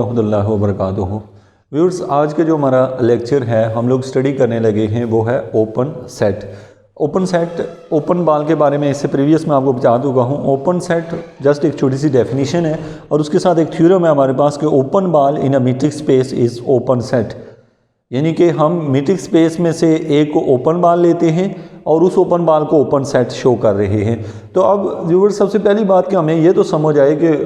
रहमतुल्लाहि व बरकातुहू। व्यूअर्स, आज के जो हमारा लेक्चर है हम लोग स्टडी करने लगे हैं वो है open set. Open set, open बाल के बारे में इससे प्रीवियस मैं आपको बता चुका हूँ। ओपन सेट जस्ट एक छोटी सी डेफिनेशन है और उसके साथ एक थ्योरम है हमारे पास कि ओपन बाल इन अ metric space is open set, यानी कि हम मीट्रिक स्पेस में से एक को ओपन बाल लेते हैं और उस ओपन बाल को ओपन सेट शो कर रहे हैं। तो अब व्यूअर्स, सबसे पहली बात कि हमें ये तो समझ आए कि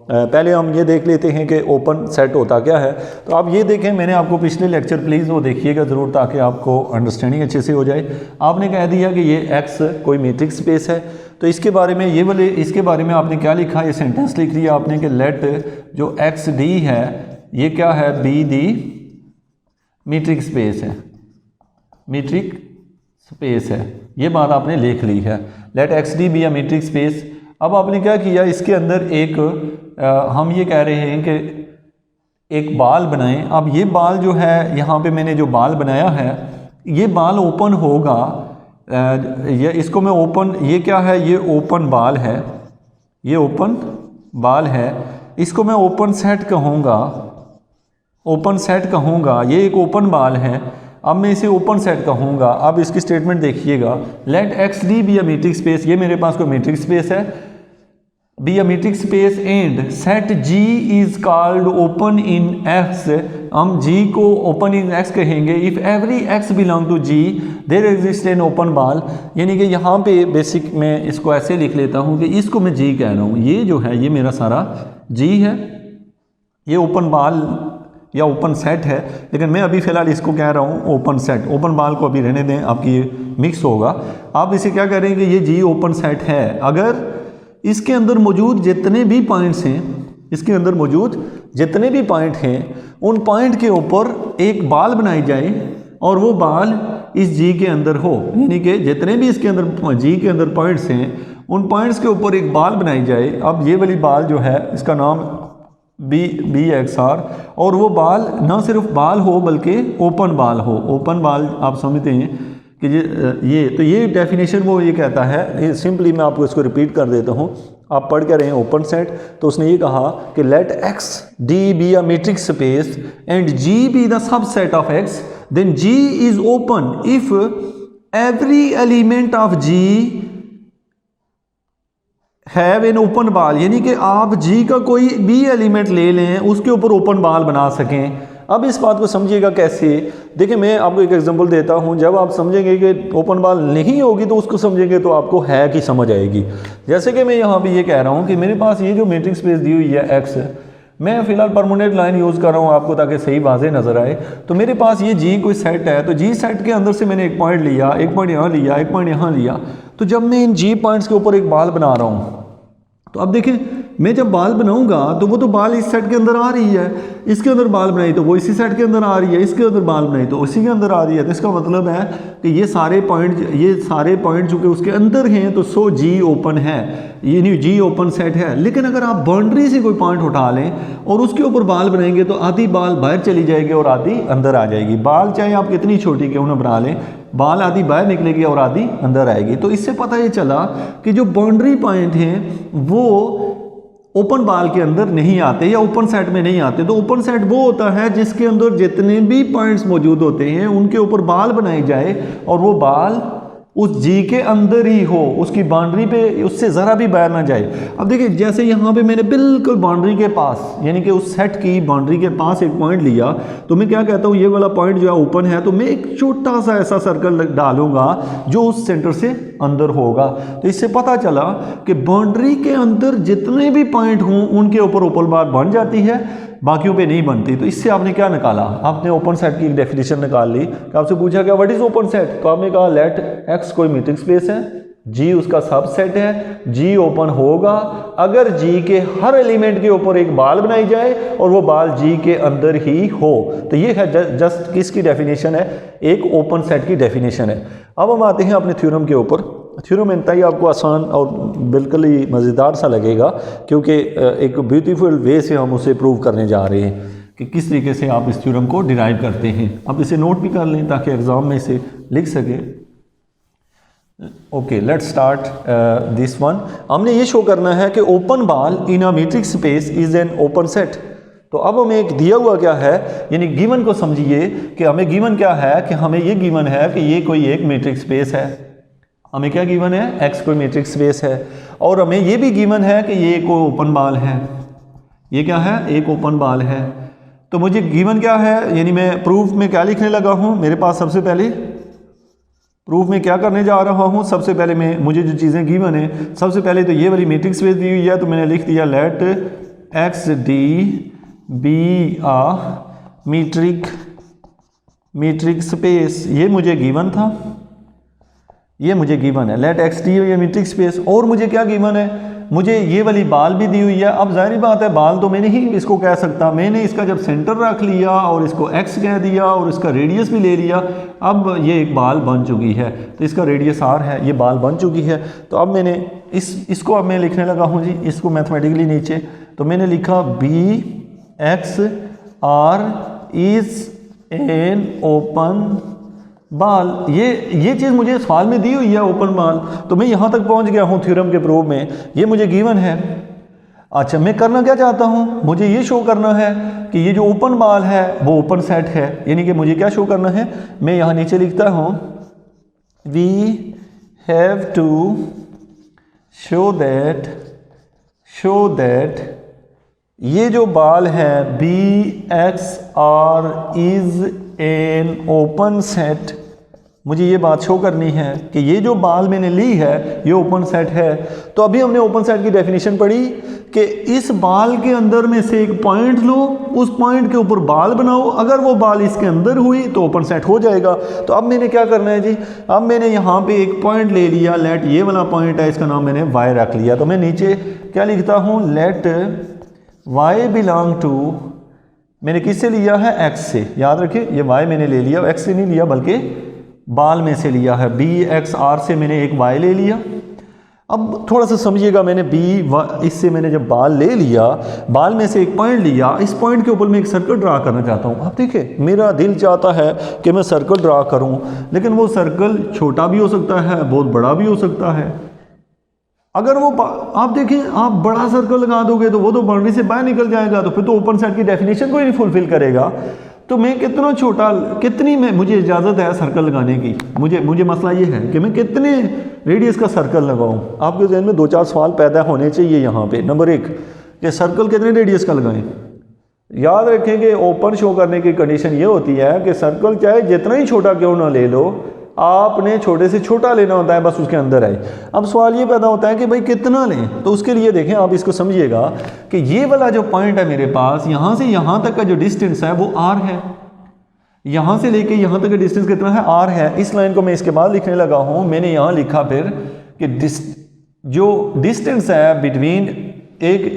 पहले हम ये देख लेते हैं कि ओपन सेट होता क्या है। तो आप ये देखें, मैंने आपको पिछले लेक्चर प्लीज़ वो देखिएगा ज़रूर ताकि आपको अंडरस्टैंडिंग अच्छे से हो जाए। आपने कह दिया कि ये एक्स कोई मीट्रिक स्पेस है, तो इसके बारे में ये वाले इसके बारे में आपने क्या लिखा, ये सेंटेंस लिख दिया आपने कि लेट जो एक्स डी है ये क्या है, बी दी मीट्रिक स्पेस है, मीट्रिक स्पेस है। ये बात आपने लिख ली है, let X d be a metric space. अब आपने क्या किया, इसके अंदर एक हम ये कह रहे हैं कि एक बाल बनाएं। अब ये बाल जो है, यहाँ पे मैंने जो बाल बनाया है ये बाल ओपन होगा, ये इसको मैं ओपन, ये क्या है, ये ओपन बाल है, ये ओपन बाल है, इसको मैं ओपन सेट कहूँगा, ओपन सेट कहूँगा। ये एक ओपन बाल है, अब मैं इसे ओपन सेट कहूँगा। अब इसकी स्टेटमेंट देखिएगा, let X d be a metric space, ये मेरे पास कोई मीट्रिक स्पेस है, be a metric space and set G is called open in X. हम जी को ओपन इन एक्स कहेंगे if every X belong to G there exist an open ball. यानी कि यहाँ पे बेसिक मैं इसको ऐसे लिख लेता हूँ कि इसको मैं जी कह रहा हूँ, ये जो है ये मेरा सारा जी है, ये ओपन बाल या ओपन सेट है, लेकिन मैं अभी फ़िलहाल इसको कह रहा हूँ ओपन सेट। ओपन बाल को अभी रहने दें, आपकी ये मिक्स होगा। आप इसे क्या करेंगे, ये जी ओपन सेट है अगर इसके अंदर मौजूद जितने भी पॉइंट्स हैं, इसके अंदर मौजूद जितने भी पॉइंट हैं उन पॉइंट के ऊपर एक बाल बनाई जाए और वो बाल इस जी के अंदर हो। यानी कि जितने भी इसके अंदर जी के अंदर पॉइंट्स हैं उन पॉइंट्स के ऊपर एक बाल बनाई जाए। अब ये वाली बाल जो है इसका नाम बी एक्स आर, और वो बाल ना सिर्फ बाल हो बल्कि ओपन बाल हो। ओपन बाल आप समझते हैं कि ये डेफिनेशन वो ये कहता है। सिंपली मैं आपको इसको रिपीट कर देता हूँ, आप पढ़ के रहे हैं ओपन सेट। तो उसने ये कहा कि let X d be a metric space and G be the subset of X, then G is open if every element of G have an open ball. यानी कि आप जी का कोई भी एलिमेंट ले लें उसके ऊपर ओपन बाल बना सकें। अब इस बात को समझिएगा कैसे, देखिए मैं आपको एक एग्जांपल देता हूं। जब आप समझेंगे कि ओपन बाल नहीं होगी तो उसको समझेंगे तो आपको है कि समझ आएगी। जैसे कि मैं यहाँ पे ये कह रहा हूँ कि मेरे पास ये जो मीट्रिक स्पेस दी हुई है एक्स, मैं फ़िलहाल परमानेंट लाइन यूज़ कर रहा हूँ आपको ताकि सही वाज़े नज़र आए। तो मेरे पास ये जी कोई सेट है, तो जी सेट के अंदर से मैंने एक पॉइंट लिया, एक पॉइंट यहाँ लिया, एक पॉइंट यहाँ लिया। तो जब मैं इन जी पॉइंट्स के ऊपर एक बाल बना रहा हूँ, तो अब देखें मैं जब बाल बनाऊंगा तो वो तो बाल इस सेट के अंदर आ रही है, इसके अंदर बाल बनाई तो वो इसी सेट के अंदर आ रही है, इसके अंदर बाल बनाई तो उसी के अंदर आ रही है। तो इसका मतलब है कि ये सारे पॉइंट चूँकि उसके अंदर हैं तो सो जी ओपन है, ये नहीं जी ओपन सेट है। लेकिन अगर आप बाउंड्री से कोई पॉइंट उठा लें और उसके ऊपर बाल बनाएंगे तो आधी बाल बाहर चली जाएगी और आधी अंदर आ जाएगी। बाल चाहे आप कितनी छोटी क्यों ना बना लें, बाल आधी बाहर निकलेगी और आधी अंदर आएगी। तो इससे पता ये चला कि जो बाउंड्री पॉइंट हैं वो ओपन बाल के अंदर नहीं आते या ओपन सेट में नहीं आते। तो ओपन सेट वो होता है जिसके अंदर जितने भी पॉइंट्स मौजूद होते हैं उनके ऊपर बाल बनाई जाए और वो बाल उस जी के अंदर ही हो, उसकी बाउंड्री पे उससे ज़रा भी बाहर ना जाए। अब देखिए जैसे यहाँ पे मैंने बिल्कुल बाउंड्री के पास, यानी कि उस सेट की बाउंड्री के पास एक पॉइंट लिया, तो मैं क्या कहता हूँ ये वाला पॉइंट जो है ओपन है, तो मैं एक छोटा सा ऐसा सर्कल डालूंगा जो उस सेंटर से अंदर होगा। तो इससे पता चला कि बाउंड्री के अंदर जितने भी पॉइंट हों उनके ऊपर ओपन बार बन जाती है, बाकियों पे नहीं बनती। तो इससे आपने क्या निकाला, आपने ओपन सेट की डेफिनेशन निकाल ली कि आपसे पूछा क्या व्हाट इज ओपन सेट, तो आपने कहा लेट एक्स कोई मीट्रिक स्पेस है, जी उसका सबसेट है, जी ओपन होगा अगर जी के हर एलिमेंट के ऊपर एक बाल बनाई जाए और वो बाल जी के अंदर ही हो। तो ये है जस्ट किसकी डेफिनेशन है, एक ओपन सेट की डेफिनेशन है। अब हम आते हैं अपने थ्योरम के ऊपर। थ्योरम इंतहाई आपको आसान और बिल्कुल ही मज़ेदार सा लगेगा क्योंकि एक ब्यूटीफुल वे से हम उसे प्रूव करने जा रहे हैं कि किस तरीके से आप इस थ्योरम को डिराइव करते हैं। अब इसे नोट भी कर लें ताकि एग्ज़ाम में इसे लिख सके। Okay, let's start this one. हमने ये शो करना है कि ओपन बाल इन अ metric space is an open set. तो अब हमें एक दिया हुआ क्या है, यानी गिवन को समझिए कि हमें गिवन क्या है, कि हमें ये गिवन है कि ये कोई एक मीट्रिक स्पेस है। हमें क्या गिवन है, एक्स कोई मीट्रिक स्पेस है, और हमें ये भी गिवन है कि ये कोई ओपन बॉल है। ये क्या है, एक ओपन बॉल है। तो मुझे गिवन क्या है, यानी मैं प्रूफ में क्या लिखने लगा हूँ, मेरे पास सबसे पहले प्रूफ में क्या करने जा रहा हूँ, सबसे पहले मुझे जो चीज़ें गिवन है, सबसे पहले तो ये वाली मीट्रिक स्पेस दी हुई है, तो मैंने लिख दिया लेट एक्स डी बी आ मीट्रिक स्पेस। ये मुझे गिवन था, ये मुझे गिवन है लेट एक्स डी ये मीट्रिक स्पेस। और मुझे क्या गिवन है, मुझे ये वाली बाल भी दी हुई है। अब जाहिर बात है बाल तो मैंने ही इसको कह सकता, मैंने इसका जब सेंटर रख लिया और इसको एक्स कह दिया और इसका रेडियस भी ले लिया, अब ये एक बाल बन चुकी है, तो इसका रेडियस आर है, ये बाल बन चुकी है। तो अब मैंने इसको अब मैं लिखने लगा हूँ जी, इसको मैथमेटिकली नीचे, तो मैंने लिखा B X R is an open ball. ये चीज़ मुझे सवाल में दी हुई है, ओपन बाल, तो मैं यहाँ तक पहुँच गया हूँ थ्योरम के प्रूफ में, ये मुझे गिवन है। अच्छा, मैं करना क्या चाहता हूँ, मुझे ये शो करना है कि ये जो ओपन बाल है वो ओपन सेट है, यानी कि मुझे क्या शो करना है, मैं यहाँ नीचे लिखता हूँ we have to show that ये जो बाल है B X R is an open set, मुझे ये बात शो करनी है कि ये जो बाल मैंने ली है ये ओपन सेट है। तो अभी हमने ओपन सेट की डेफिनेशन पढ़ी कि इस बाल के अंदर में से एक पॉइंट लो, उस पॉइंट के ऊपर बाल बनाओ, अगर वो बाल इसके अंदर हुई तो ओपन सेट हो जाएगा। तो अब मैंने क्या करना है जी, अब मैंने यहाँ पे एक पॉइंट ले लिया, लेट ये वाला पॉइंट है, इसका नाम मैंने वाई रख लिया। तो मैं नीचे क्या लिखता हूँ, लेट वाई बिलोंग टू, मैंने किससे लिया है, एक्स से, याद रखिए ये वाई मैंने ले लिया, एक्स से नहीं लिया बल्कि बाल में से लिया है, बी एक्स आर से मैंने एक वाई ले लिया। अब थोड़ा सा समझिएगा, मैंने इससे मैंने जब बाल ले लिया, बाल में से एक पॉइंट लिया, इस पॉइंट के ऊपर मैं एक सर्कल ड्रा करना चाहता हूँ। अब देखिए मेरा दिल चाहता है कि मैं सर्कल ड्रा करूँ, लेकिन वो सर्कल छोटा भी हो सकता है, बहुत बड़ा भी हो सकता है। अगर वो आप देखें, आप बड़ा सर्कल लगा दोगे तो वो तो बाउंड्री से बाहर निकल जाएगा, तो फिर तो ओपन सेट की डेफिनेशन को ही नहीं फुलफिल करेगा। तो मैं कितना छोटा, कितनी में मुझे इजाज़त है सर्कल लगाने की, मुझे मसला ये है कि मैं कितने रेडियस का सर्कल लगाऊं। आपके जहन में 2-4 सवाल पैदा होने चाहिए यहाँ पे। नंबर 1 कि सर्कल कितने रेडियस का लगाएं। याद रखें कि ओपन शो करने की कंडीशन ये होती है कि सर्कल चाहे जितना ही छोटा क्यों ना ले लो, आपने छोटे से छोटा लेना होता है, बस उसके अंदर आए। अब सवाल ये पैदा होता है कि भाई कितना लें, तो उसके लिए देखें, आप इसको समझिएगा कि ये वाला जो पॉइंट है मेरे पास, यहाँ से यहाँ तक का जो डिस्टेंस है वो आर है, यहाँ से लेके यहाँ तक का डिस्टेंस कितना है, आर है। इस लाइन को मैं इसके बाद लिखने लगा हूँ, मैंने यहाँ लिखा फिर कि जो डिस्टेंस है बिटवीन एक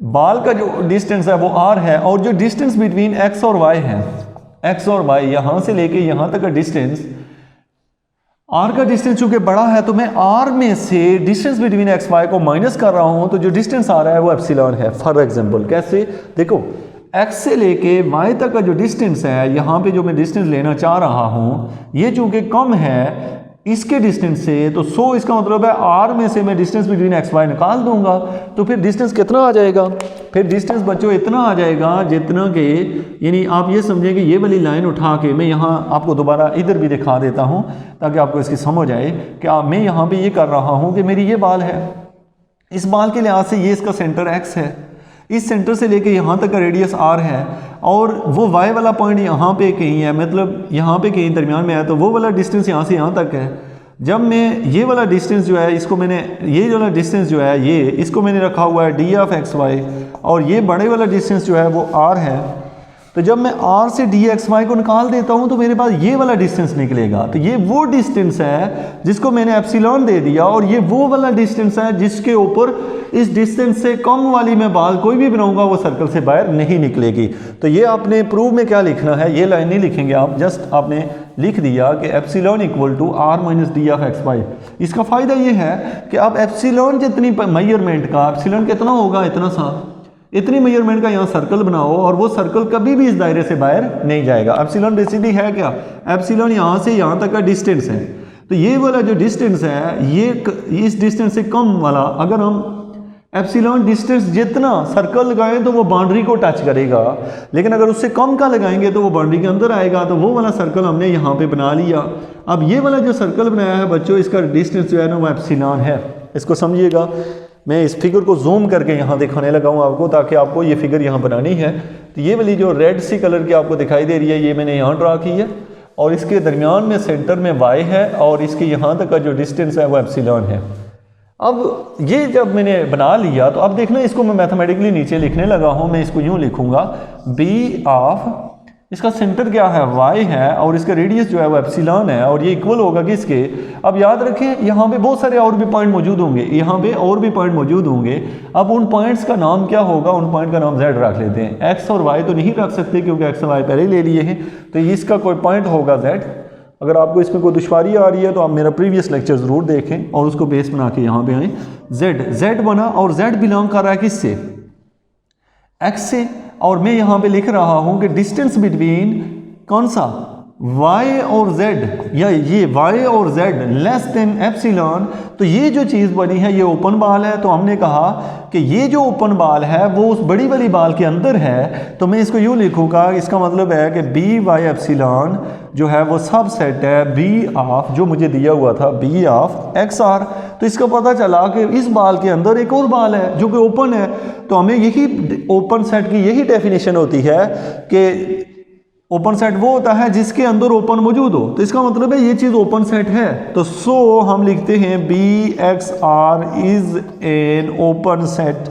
बाल का जो डिस्टेंस है वो आर है, और जो डिस्टेंस बिटवीन एक्स और वाई है, एक्स और वाई यहाँ से लेके यहाँ तक का डिस्टेंस, आर का डिस्टेंस चूंकि बड़ा है तो मैं आर में से डिस्टेंस बिटवीन एक्स वाई को माइनस कर रहा हूं, तो जो डिस्टेंस आ रहा है वो एप्सिलॉन है। फॉर एग्जांपल कैसे, देखो एक्स से लेके वाई तक का जो डिस्टेंस है, यहाँ पे जो मैं डिस्टेंस लेना चाह रहा हूं, ये चूंकि कम है इसके डिस्टेंस से, तो 100 इसका मतलब है आर में से मैं डिस्टेंस बिटवीन एक्स वाई निकाल दूंगा, तो फिर डिस्टेंस कितना आ जाएगा, फिर डिस्टेंस बच्चों इतना आ जाएगा जितना कि, यानी आप ये समझें कि ये वाली लाइन उठा के मैं यहाँ आपको दोबारा इधर भी दिखा देता हूँ ताकि आपको इसकी समझ आए कि मैं यहाँ पे ये कर रहा हूँ कि मेरी ये बाल है, इस बाल के लिहाज से ये इसका सेंटर एक्स है, इस सेंटर से लेके यहाँ तक का रेडियस आर है, और वो वाई वाला पॉइंट यहाँ पे कहीं है, मतलब यहाँ पे कहीं दरमियान में है, तो वो वाला डिस्टेंस यहाँ से यहाँ तक है। जब मैं ये वाला डिस्टेंस जो है इसको मैंने, ये वाला डिस्टेंस जो है ये, इसको मैंने रखा हुआ है डी ऑफ एक्स वाई, और ये बड़े वाला डिस्टेंस जो है वो आर है। तो जब मैं आर से डी एक्स वाई को निकाल देता हूँ तो मेरे पास ये वाला डिस्टेंस निकलेगा। तो ये वो डिस्टेंस है जिसको मैंने एप्सिलॉन दे दिया, और ये वो वाला डिस्टेंस है जिसके ऊपर इस डिस्टेंस से कम वाली मैं बाल कोई भी बनाऊंगा वो सर्कल से बाहर नहीं निकलेगी। तो ये आपने प्रूफ में क्या लिखना है, ये लाइन नहीं लिखेंगे आप, जस्ट आपने लिख दिया कि epsilon equal to R minus D of X Y. इसका फ़ायदा ये है कि आप एप्सिलॉन जितनी मेजरमेंट का, एप्सिलॉन कितना होगा इतना सा, इतनी मेजरमेंट का यहाँ सर्कल बनाओ, और वो सर्कल कभी भी इस दायरे से बाहर नहीं जाएगा। एप्सिलॉन बेसिकली है क्या, एप्सिलॉन यहाँ से यहाँ तक का डिस्टेंस है। तो ये वाला जो डिस्टेंस है, ये इस डिस्टेंस से कम वाला, अगर हम एप्सिलॉन डिस्टेंस जितना सर्कल लगाएं तो वो बाउंड्री को टच करेगा, लेकिन अगर उससे कम का लगाएंगे तो वो बाउंड्री के अंदर आएगा। तो वो वाला सर्कल हमने यहाँ पे बना लिया। अब ये वाला जो सर्कल बनाया है बच्चों, इसका डिस्टेंस जो है ना वो एप्सिलॉन है। इसको समझिएगा, मैं इस फिगर को जूम करके यहाँ दिखाने लगा हूँ आपको, ताकि आपको ये फिगर यहाँ बनानी है। तो ये वाली जो रेड सी कलर की आपको दिखाई दे रही है, ये मैंने यहाँ ड्रा की है, और इसके दरमियान में सेंटर में y है, और इसके यहाँ तक का जो डिस्टेंस है वो एप्सिलॉन है। अब ये जब मैंने बना लिया तो अब देखना, इसको मैं मैथमेटिकली नीचे लिखने लगा हूँ। मैं इसको यूँ लिखूँगा, b ऑफ, इसका सेंटर क्या है y है, और इसका रेडियस जो है वो एप्सिलॉन है, और ये इक्वल होगा किसके। अब याद रखें यहाँ पे बहुत सारे और भी पॉइंट मौजूद होंगे, यहाँ पे और भी पॉइंट मौजूद होंगे। अब उन पॉइंट्स का नाम क्या होगा, उन पॉइंट का नाम z रख लेते हैं। x और y तो नहीं रख सकते क्योंकि x और y पहले ही ले लिए हैं, तो इसका कोई पॉइंट होगा z। अगर आपको इसमें कोई दुश्वारी आ रही है तो आप मेरा प्रीवियस लेक्चर ज़रूर देखें और उसको बेस बना के यहाँ पे आए। z बना, और z बिलोंग कर रहा है किससे, x से। और मैं यहाँ पे लिख रहा हूँ कि डिस्टेंस बिटवीन कौन सा, y और z, या ये y और z लेस देन एप्सिलॉन। तो ये जो चीज़ बनी है ये ओपन बाल है, तो हमने कहा कि ये जो ओपन बाल है वो उस बड़ी वाली बाल के अंदर है। तो मैं इसको यूँ लिखूँगा, इसका मतलब है कि बी वाई एप्सिलॉन जो है वो सब सेट है बी ऑफ, जो मुझे दिया हुआ था, बी ऑफ एक्स आर। तो इसका पता चला कि इस बाल के अंदर एक और बाल है जो कि ओपन है। तो हमें यही ओपन सेट की यही डेफिनेशन होती है कि ओपन सेट वो होता है जिसके अंदर ओपन मौजूद हो। तो इसका मतलब है ये चीज़ ओपन सेट है। तो सो हम लिखते हैं B X R is an open set.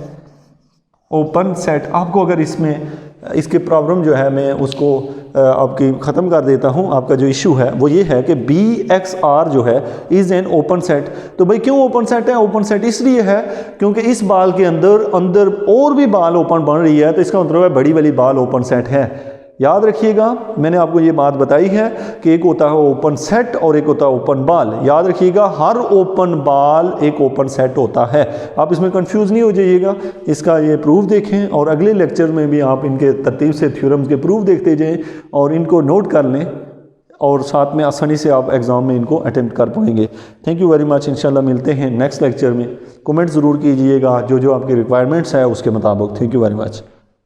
Open set आपको अगर इसमें इसकी प्रॉब्लम जो है मैं उसको आपकी ख़त्म कर देता हूँ। आपका जो इशू है वो ये है कि बी एक्स आर जो है इज़ एन ओपन सेट। तो भाई क्यों ओपन सेट है, ओपन सेट इसलिए है क्योंकि इस बाल के अंदर और भी बाल ओपन बन रही है, तो इसका मतलब है बड़ी वाली बाल ओपन सेट है। याद रखिएगा, मैंने आपको ये बात बताई है कि एक होता है ओपन सेट और एक होता है ओपन बाल। याद रखिएगा, हर ओपन बाल एक ओपन सेट होता है। आप इसमें कंफ्यूज नहीं हो जाइएगा। इसका ये प्रूफ देखें और अगले लेक्चर में भी आप इनके तरतीब से थ्योरम्स के प्रूफ देखते जाएं और इनको नोट कर लें, और साथ में आसानी से आप एग्ज़ाम में इनको अटेम्प्ट कर पाएंगे। Thank you very much. इंशाल्लाह मिलते हैं नेक्स्ट लेक्चर में। कमेंट ज़रूर कीजिएगा जो जो आपकी रिक्वायरमेंट्स है उसके मुताबिक। Thank you very much.